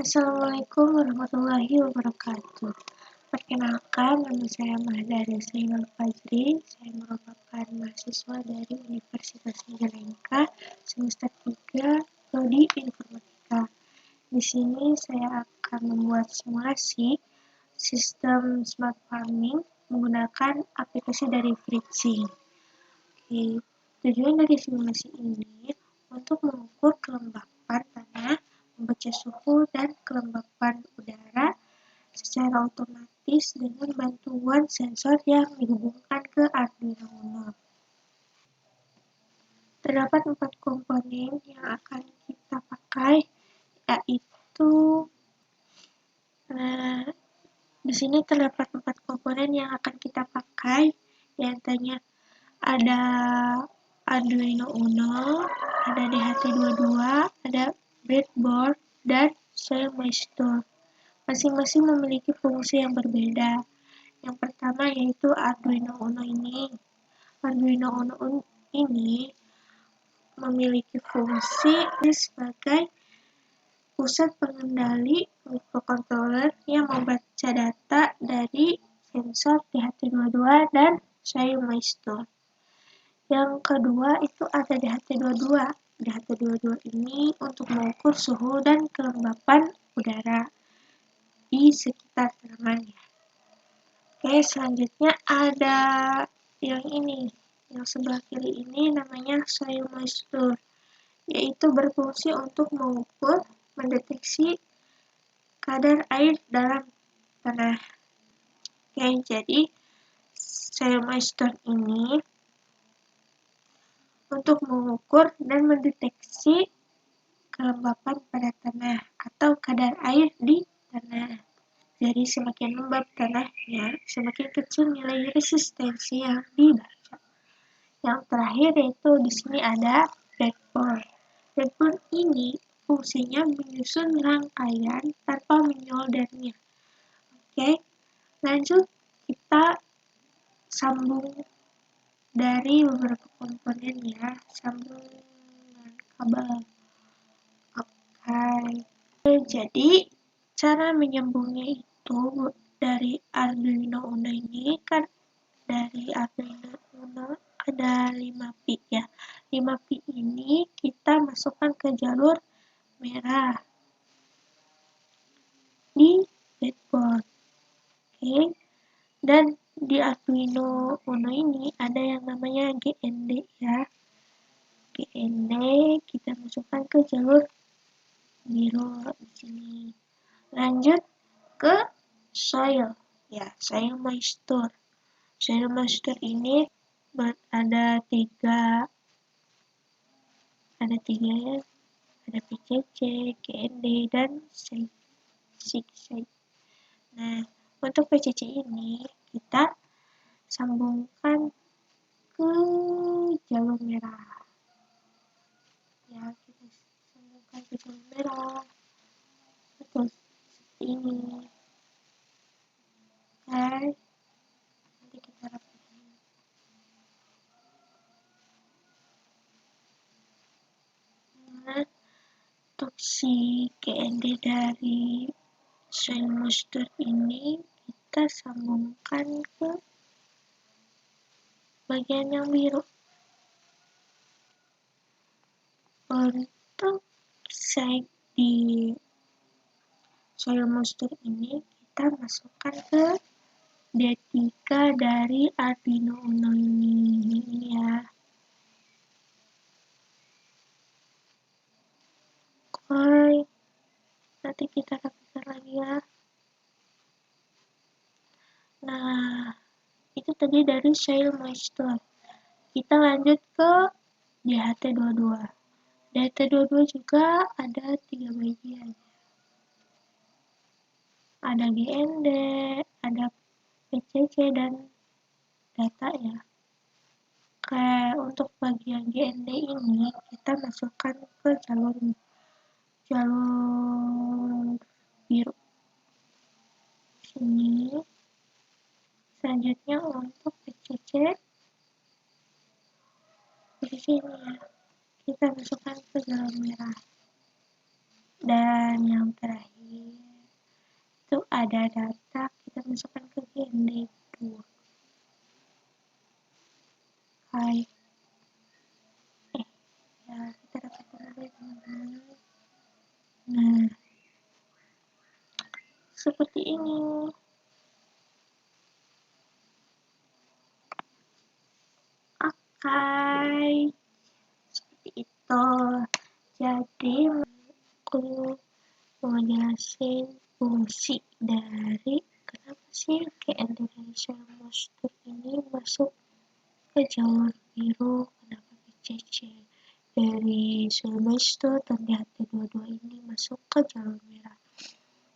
Assalamualaikum warahmatullahi wabarakatuh. Perkenalkan, nama saya Mahdari Zainal Fajri. Saya merupakan mahasiswa dari Universitas Majalengka semester 3 Prodi Informatika. Di sini saya akan membuat simulasi sistem smart farming menggunakan aplikasi dari Fritsy. Oke, tujuan dari simulasi ini untuk mengukur kelembapan tanah, membaca suhu dan kelembapan udara secara otomatis dengan bantuan sensor yang dihubungkan ke Arduino Uno. Terdapat 4 komponen yang akan kita pakai, yaitu di sini terdapat 4 komponen yang akan kita pakai, diantaranya ada Arduino Uno, ada DHT22, ada breadboard, dan SoilMeister. Masing-masing memiliki fungsi yang berbeda. Yang pertama yaitu Arduino Uno ini. Arduino Uno ini memiliki fungsi sebagai pusat pengendali microcontroller yang membaca data dari sensor DHT22 dan SoilMeister. Yang kedua itu ada DHT22. DHT22 ini untuk mengukur suhu dan kelembapan udara di sekitar tanamannya. Oke, selanjutnya ada yang ini. Yang sebelah kiri ini namanya SoilMeister, yaitu berfungsi untuk mengukur, mendeteksi kadar air dalam tanah. Oke, jadi SoilMeister ini untuk mengukur dan mendeteksi kelembapan pada tanah atau kadar air di tanah. Jadi semakin lembab tanahnya, semakin kecil nilai resistensi yang dibaca. Yang terakhir yaitu di sini ada breadboard. Breadboard ini fungsinya menyusun rangkaian tanpa menyoldernya. Oke, lanjut kita sambung dari beberapa komponen ya, sambung dengan kabel. Oke, jadi cara menyambungnya itu dari Arduino Uno ini kan dari Arduino Uno ada 5 pin ya. 5 pin ini kita masukkan ke jalur merah di breadboard. Oke. Dan di Arduino Uno ini ada yang namanya GND ya. GND kita masukkan ke jalur biru di sini. Lanjut ke soil ya, SoilMeister. SoilMeister ini ada tiga ya, ada PCC, GND, dan SIG. Nah, untuk PCC ini kita sambungkan ke jalur merah. Ya, kita sambungkan ke jalur merah. Betul, seperti ini. Oke, nanti kita rapikan. Nah, untuk si GND dari SoilMeister ini kita sambungkan ke bagian yang biru. Untuk seg di SoilMeister ini kita masukkan ke D3 dari Arduino Uno ini ya. Oke, nanti kita rapikan lagi ya. Nah, itu tadi dari SoilMeister. Kita lanjut ke DHT22. DHT22 juga ada 3 bagian. Ada GND, ada PCC, dan data ya. Oke, untuk bagian GND ini kita masukkan ke jalur biru. Sini. Selanjutnya untuk PCC di sini ya. Kita masukkan ke jalur merah. Dan yang terakhir ada data, kita masukkan ke GND2. Hai. Ya, kita dapatkan dulu ya teman-teman. Nah, seperti ini. Oke, seperti itu. Jadi, aku mau jelasin fungsi dari kenapa sih GND dari Selmostur ini masuk ke jalur biru, kenapa PCC dari Selmostur dan DHT22 ini masuk ke jalur merah.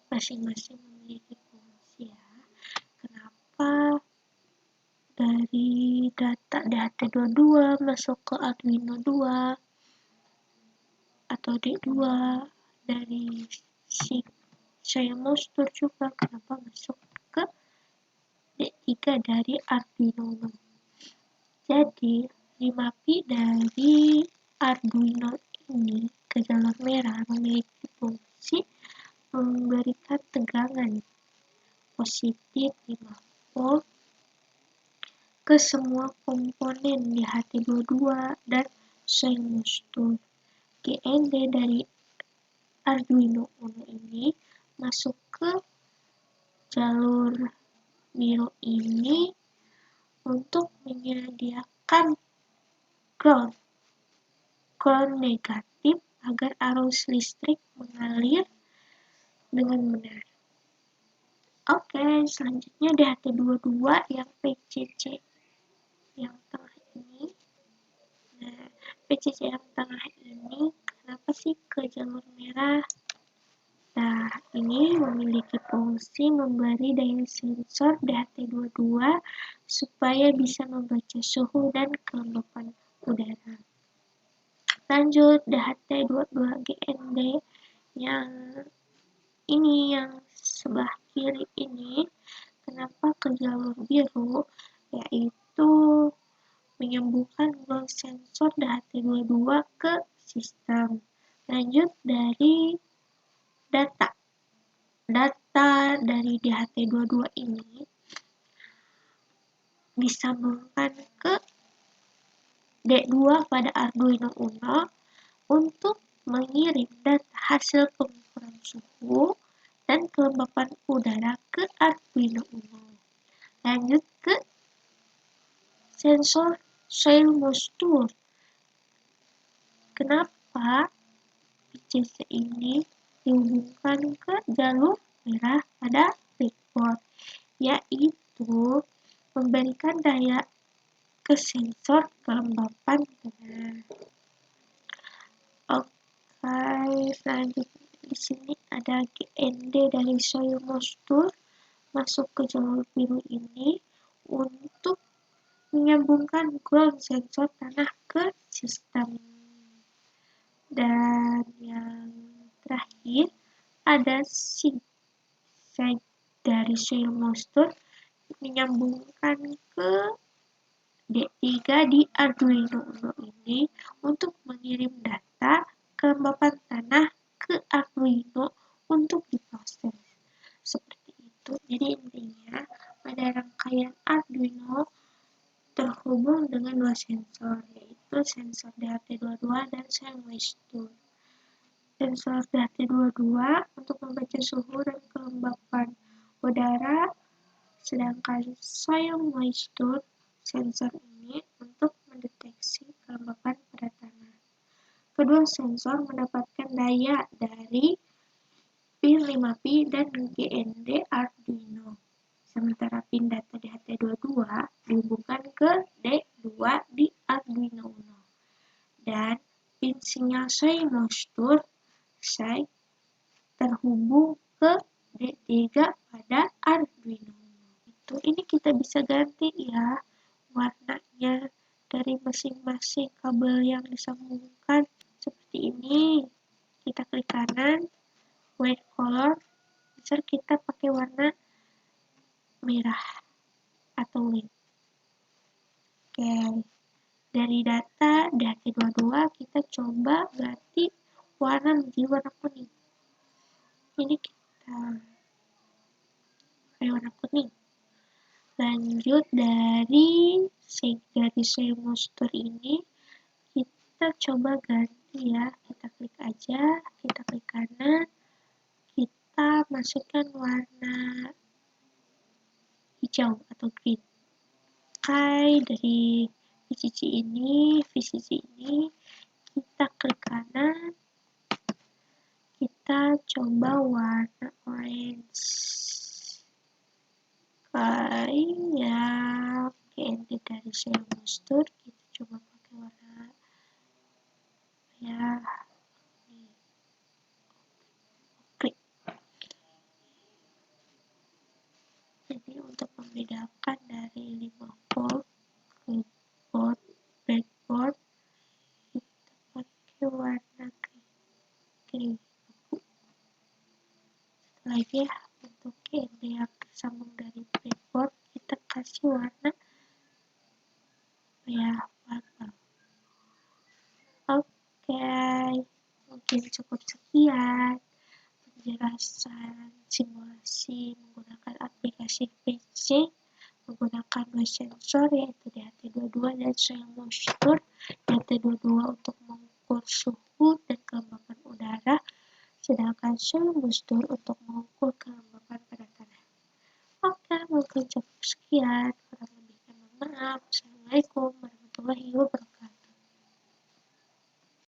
Masing-masing memiliki fungsi ya. Kenapa dari data DHT22 masuk ke Arduino 2 atau D2, dari si Selmostur juga kenapa masuk ke D3 dari Arduino Uno. Jadi 5pi dari Arduino ini ke jalur merah memiliki fungsi memberikan tegangan positif 5 volt ke semua komponen di DHT22 dan Selmostur. GND dari Arduino Uno ini masuk ke jalur biru ini untuk menyediakan ground negatif agar arus listrik mengalir dengan benar. Oke, selanjutnya DHT22 yang PCC yang tengah ini. Nah, PCC yang tengah ini kenapa sih ke jalur merah? Nah, ini memiliki fungsi memberi daya sensor DHT22 supaya bisa membaca suhu dan kelembapan udara. Lanjut, DHT22 GND yang ini, yang sebelah kiri ini, kenapa ke jalur biru? Yaitu menyambungkan ground sensor DHT22 ke sistem. Lanjut, dari data dari DHT22 ini disambungkan ke D2 pada Arduino Uno untuk mengirim data hasil pengukuran suhu dan kelembapan udara ke Arduino Uno. Lanjut ke sensor Selmostur. Kenapa PCC ini dihubungkan ke jalur merah pada breadboard? Yaitu memberikan daya ke sensor kelembapan udara. Oke, selanjutnya di sini ada GND dari Selmostur masuk ke jalur biru ini untuk menyambungkan ground sensor tanah ke sistem. Dan yang terakhir ada SIG dari Selmostur menyambungkan ke D3 di Arduino Uno ini untuk mengirim data kelembapan tanah ke Arduino untuk diproses. Seperti itu. Jadi intinya pada rangkaian Arduino terhubung dengan dua sensor, yaitu sensor DHT22 dan Selmostur. Sensor DHT22 untuk membaca suhu dan kelembapan udara, sedangkan Selmostur sensor ini untuk mendeteksi kelembapan pada tanah. Kedua sensor mendapatkan daya dari pin 5pi dan GND Arduino. Sementara pin data DHT22 dihubungkan ke D2 di Arduino Uno. Dan pin sinyal Selmostur terhubung ke D3 pada Arduino Uno. Ini kita bisa ganti ya warnanya dari masing-masing kabel yang disambungkan. Seperti ini, kita klik kanan, white color, misal kita pakai warna merah atau white. Oke, dari data DHT22 kita coba ganti warna menjadi warna kuning. Ini kita pakai warna kuning. Lanjut dari soy moisture ini, kita coba ganti ya. Kita klik aja, kita klik kanan, kita masukkan warna hijau atau green. Dari VCC ini, kita klik kanan, kita coba warna orange. Ya, ganti dari soy moisture, kita coba pakai warna ya ini. Klik. Jadi untuk membedakan dari 5 volt ke breadboard, kita pakai warna green. Lagi ya, untuk yang tersambung dari breadboard, kita kasih warna warna. Oke, mungkin cukup sekian penjelasan simulasi menggunakan aplikasi PC menggunakan dua sensor yaitu DHT22 dan soy moisture. DHT22 untuk mengukur suhu dan kelembapan udara, sedangkan soy moisture untuk mengukur kelembapan pada tanah. Oke, mungkin cukup sekian.